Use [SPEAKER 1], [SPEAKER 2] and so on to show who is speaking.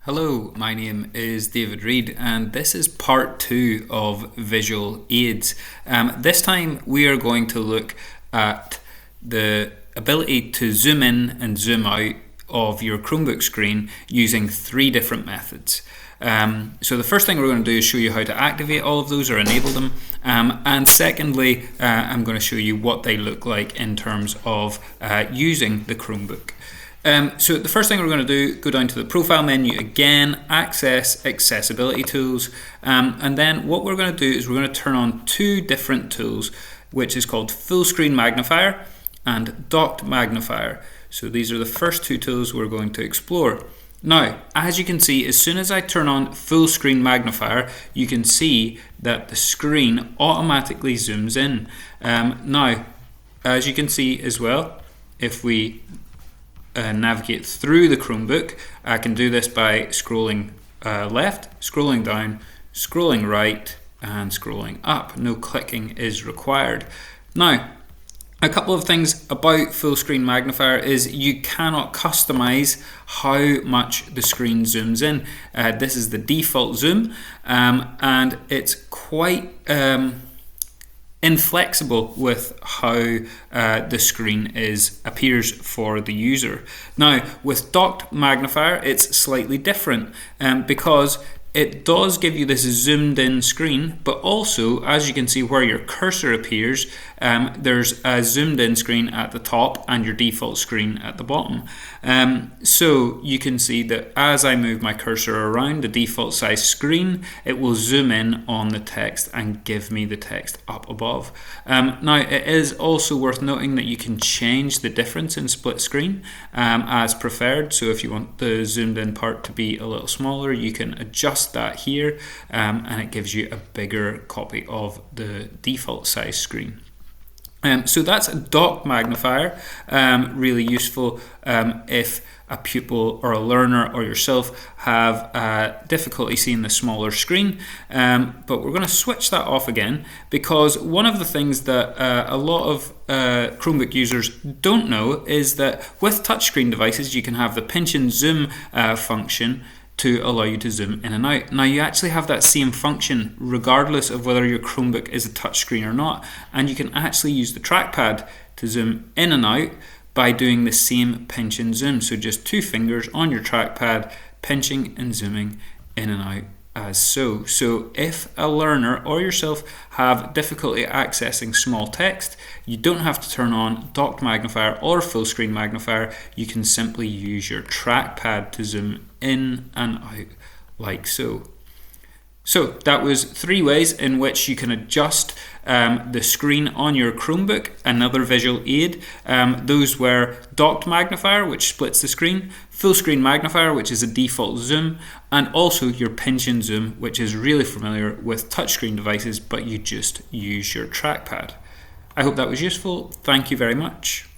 [SPEAKER 1] Hello, my name is David Reed and this is part 2 of visual aids. This time we are going to look at the ability to zoom in and zoom out of your Chromebook screen using 3 different methods. So the first thing we're going to do is show you how to activate all of those or enable them, and secondly I'm going to show you what they look like in terms of using the Chromebook. So the first thing we're going to do, go down to the profile menu again, access accessibility tools, and then what we're going to do is we're going to turn on 2 different tools, which is called full screen magnifier and docked magnifier. So these are the first 2 tools we're going to explore. Now, as you can see, as soon as I turn on full screen magnifier, you can see that the screen automatically zooms in. Now, as you can see as well, if we navigate through the Chromebook, I can do this by scrolling left, scrolling down, scrolling right, and scrolling up. No clicking is required. Now, a couple of things about full screen magnifier is you cannot customize how much the screen zooms in. This is the default zoom, and it's quite inflexible with how the screen appears for the user. Now, with docked magnifier, it's slightly different because it does give you this zoomed in screen, but also, as you can see where your cursor appears, there's a zoomed in screen at the top and your default screen at the bottom. So you can see that as I move my cursor around the default size screen, it will zoom in on the text and give me the text up above. Now, it is also worth noting that you can change the difference in split screen as preferred. So if you want the zoomed in part to be a little smaller, you can adjust that here, and it gives you a bigger copy of the default size screen. So that's a docked magnifier, really useful if a pupil or a learner or yourself have difficulty seeing the smaller screen, but we're going to switch that off again, because one of the things that a lot of Chromebook users don't know is that with touchscreen devices you can have the pinch and zoom function to allow you to zoom in and out. Now, you actually have that same function regardless of whether your Chromebook is a touchscreen or not, and you can actually use the trackpad to zoom in and out by doing the same pinch and zoom. So just 2 fingers on your trackpad, pinching and zooming in and out as so. So if a learner or yourself have difficulty accessing small text, you don't have to turn on docked magnifier or full screen magnifier. You can simply use your trackpad to zoom in and out like so. So that was 3 ways in which you can adjust the screen on your Chromebook, another visual aid. Those were docked magnifier, which splits the screen, full screen magnifier, which is a default zoom, and also your pinch and zoom, which is really familiar with touchscreen devices, but you just use your trackpad. I hope that was useful. Thank you very much.